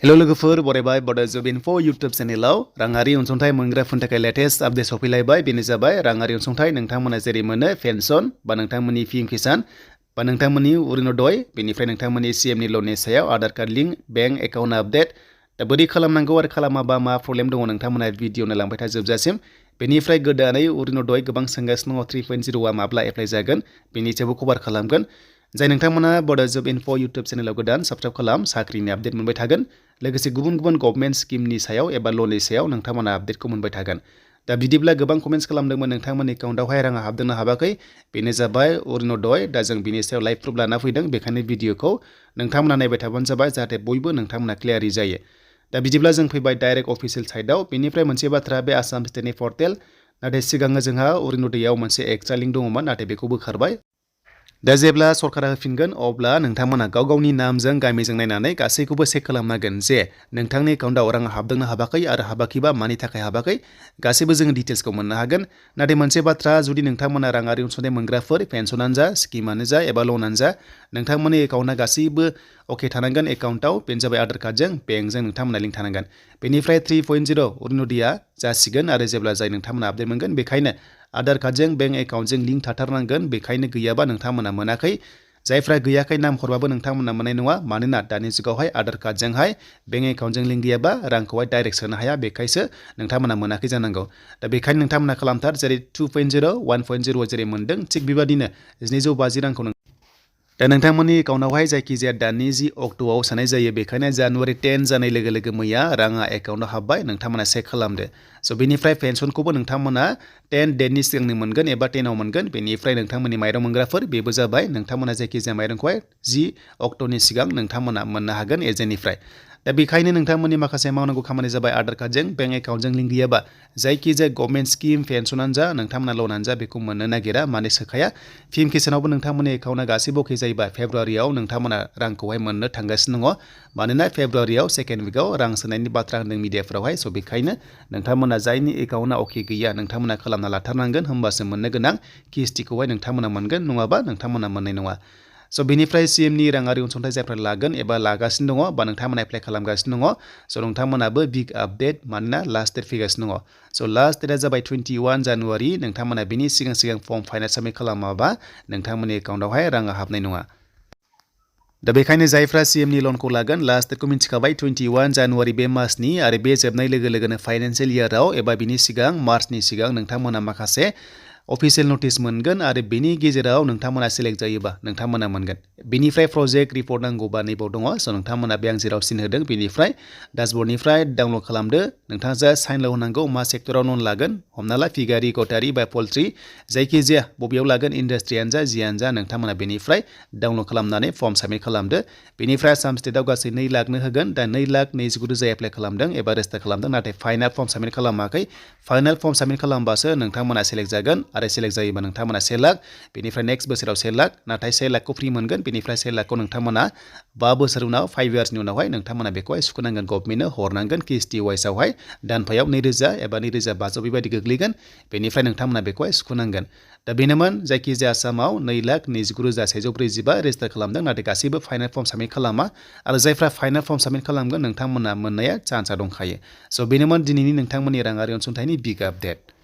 hello लोगोफोर बरायबाय बड' जब info YouTube चेनेलाव राङारि अनसुंथाइ मोनग्राफोरनि थाखाय लेटेस्ट आपडेट सफैलायबाय बेनो जाबाय राङारि अनसुंथाइ नोंथांमोना जेरै मोनो पेन्सन बा नोंथांमोननि पीएम किसान बा नोंथांमोननि अरुणोदय बेनिफ्राय नोंथांमोननि सीएमनि लननि सायाव Aadhaar card link bank account update दा बोरै खालामनांगौ आरो खालामाबा मा प्रब्लेम दङ नोंथांमोना भिडिअ नायलांबाय था जोबजासिम बेनिफ्राय गोदानै अरुणोदय गोबां सोंगासिनो दङ 3.0 माब्ला एप्लाइ जागोन बेनि सायावबो कभार खालामगोन जाय नोंथांमोना बड' जब इनफो यूट्यूब चेनेलाव गोदान साबस्क्राइब खालाम साख्रिनि आपडेट मोनबाय थागोन लोगोसे गुबुन गुबुन गभर्नमेन्ट स्किमनि सायाव एबा लननि सायाव नोंथांमोना आपडेटखौ मोनबाय थागोन दा बिदिब्ला गोबां कमेन्ट्स खालामदोंमोन नोंथांमोननि एकाउन्टआवहाय राङा हाबदोंना हाबाखै बेनो जाबाय अरुणोदय दा जों बिनि सायाव लाइभ प्रुफ लाना फैदों बेखायनो भिडिअखौ नोंथांमोना नायबाय थाबानो जाबाय जाहाथे बयबो नोंथांमोना क्लियारि जायो दा बिदिब्ला जों फैबाय डाइरेक्ट अफिसियेल साइटआव बेनिफ्राय मोनसे बाथ्रा बे आसाम स्टेटनि पर्टेल नाथाय सिगाङो जोंहा अरुणोदयआव मोनसे एक्सट्रा लिंक दङमोन नाथाय बेखौ बोखारबाय दा जेब्ला सरकारा होफिनगोन अब्ला नोंथांमोना गाव गावनि नामजों गामिजों नायनानै गासैखौबो चेक खालामनांगोन जे नोंथांनि एकाउन्टआव रां हाबदोंना हाबाखै आरो हाबाखैबा मानि थाखाय हाबाखै गासैबो जोङो डिटेल्सखौ मोननो हागोन नाथाय मोनसे बाथ्रा जुदि नोंथांमोना राङारि अनसुंथाइ मोनग्राफोर पेन्सनानो जा स्किमानो जा एबा लनानो जा नोंथांमोननि एकाउन्टआ गासैबो अके थानांगोन एकाउन्टआव बेनो जाबाय आधार कार्डजों बेंकजों नोंथांमोना लिंक थानांगोन बेनिफ्राय 3.0 अरुणोदयआ जासिगोन आरो जेब्ला जाय नोंथांमोना आपडेट मोनगोन बेखायनो आधार कार्डजों बेंक एकाउन्टजों लिंक थाथारनांगोन बेखायनो गैयाबा नोंथांमोना मोनाखै जायफ्रा गैयाखै नाम हरबाबो नोंथांमोना मोननाय नङा मानोना दानि जुगावहाय आधार कार्डजोंहाय बेंक एकाउन्टजों लिंक गैयाबा रांखौहाय डाइरेक्ट सोनो हाया बेखायसो नोंथांमोना मोनाखै जानांगौ दा बेखायनो नोंथांमोना खालामथार जेरै 2.0 1.0 जेरै मोनदों थिग बेबादिनो 250 रांखौ दा नोंथांमोननि एकाउन्टआवहाय जायखिजाया दाननि जि अक्ट'आव सोनाय जायो बेखायनो जानुवारि 10 जानाय लोगो लोगो मैया राङा एकाउन्टआव हाबबाय नोंथांमोना चेक खालामदो स' बेनिफ्राय पेन्सनखौबो नोंथांमोना 10 डेटनि सिगांनो मोनगोन एबा 10 आव मोनगोन बेनिफ्राय नोंथांमोननि माइरं मोनग्राफोर बेबो जाबाय नोंथांमोना जायखिजाया माइरंखौहाय 10 अक्ट'नि सिगां नोंथांमोना मोननो हागोन एजेन्टनिफ्राय दा बेखायनो नोंथांमोननि माखासे मावनांगौ खामानि जाबाय आधार कार्डजों बेंक एकाउन्टजों लिंक गैयाबा जायखिजाया गभर्नमेन्ट स्किम पेन्सनानो जा नोंथांमोना लनानो जा बेखौ मोननो नागिरा माने सोखाया पीएम किसानावबो नोंथांमोननि एकाउन्टआ गासैबो अके जायोबा फेब्रुवारियाव नोंथांमोना रांखौहाय मोननो थांगासिनो दङ मानोना फेब्रुवारियाव सेकेन्ड उइकआव रां सोनायनि बाथ्रा होनदों मिडियाफोरावहाय स' बेखायनो नोंथांमोना जायनि एकाउन्टआ अके गैया नोंथांमोना खालामना लाथारनांगोन होमबासो मोननो गोनां किस्तिखौहाय नोंथांमोना मोनगोन नङाबा नोंथांमोना मोननाय नङा स' बेनिफ्राय सीएमनि राङारि अनसुंथाइ जायफ्रा लागोन एबा लागासिनो दङ बा नोंथांमोना एप्लाइ खालामगासिनो दङ स' नोंथांमोनाबो बिग आपडेट मानोना लास्ट डेट फैगासिनो दङ स' लास्ट डेटआ जाबाय 21 जानुवारि नोंथांमोना बिनि सिगां फर्म फाइनाल साबमिट खालामाबा नोंथांमोननि एकाउन्टआवहाय राङा हाबनाय नङा दा बेखायनो जायफ्रा सीएमनि लनखौ लागोन लास्ट डेटखौ मिन्थिखाबाय 21 जानुवारि बे मासनि आरो बे जोबनाय लोगो लोगोनो फाइनान्सियेल इयाराव एबा बिनि सिगां मार्चनि सिगां नोंथांमोना माखासे अफिसियेल नटिस मोनगोन आरो बेनि गेजेराव नोंथांमोना सेलेक्ट जायोबा नोंथांमोना मोनगोन बेनिफ्राय प्रजेक्ट रिपर्ट नांगौबा नैबाव दङ स' नोंथांमोना बे आं जेराव सिन होदों बेनिफ्राय डासबर्डनिफ्राय डाउनलड खालामदो नोंथाङा जा साइनल' होनांगौ मा सेक्टराव लन लागोन हमना ला फिगारि गटारि बा पल्ट्रि जायखिजाया बबेयाव लागोन इन्डास्ट्रियानो जा जियानो जा नोंथांमोना बेनिफ्राय डाउनलड खालामनानै फर्म साबमिट खालामदो बेनिफ्राय आसाम स्टेटआव गासै 2 लाखनो होगोन दा 2,29,000 एप्लाइ खालामदों एबा रेजिस्टार खालामदों नाथाय फाइनाल फर्म साबमिट खालामाखै फाइनाल फर्म साबमिट खालामबासो नोंथांमोना सेलेक्ट जागोन आरो सेलेक्ट जायोबा नोंथांमोना 1 लाख बेनिफ्राय नेक्स्ट बोसोराव 1 लाख नाथाय 1 लाखखौ फ्रि मोनगोन बेनिफ्राय 1 लाखखौ नोंथांमोना 5 बोसोर उनाव 5 इयार्सनि उनावहाय नोंथांमोना बेखौहाय सुख'नांगोन गभर्नमेन्टनो हरनांगोन किस्ति वाइसआवहाय दानफायाव 2,000 एबा 2,500 बेबायदि गोग्लैगोन बेनिफ्राय नोंथांमोना बेखौहाय सुख'नांगोन दा बेनोमोन जायखिजाया आसामाव 2,29,145 रेजिस्टार खालामदों नाथाय गासैबो फाइनाल फर्म साबमिट खालामा आरो जायफ्रा फाइनाल फर्म साबमिट खालामगोन नोंथांमोना मोननाया चान्सआ दंखायो स' बेनोमोन दिनैनि नोंथांमोननि राङारि अनसुंथाइनि बिग आपडेट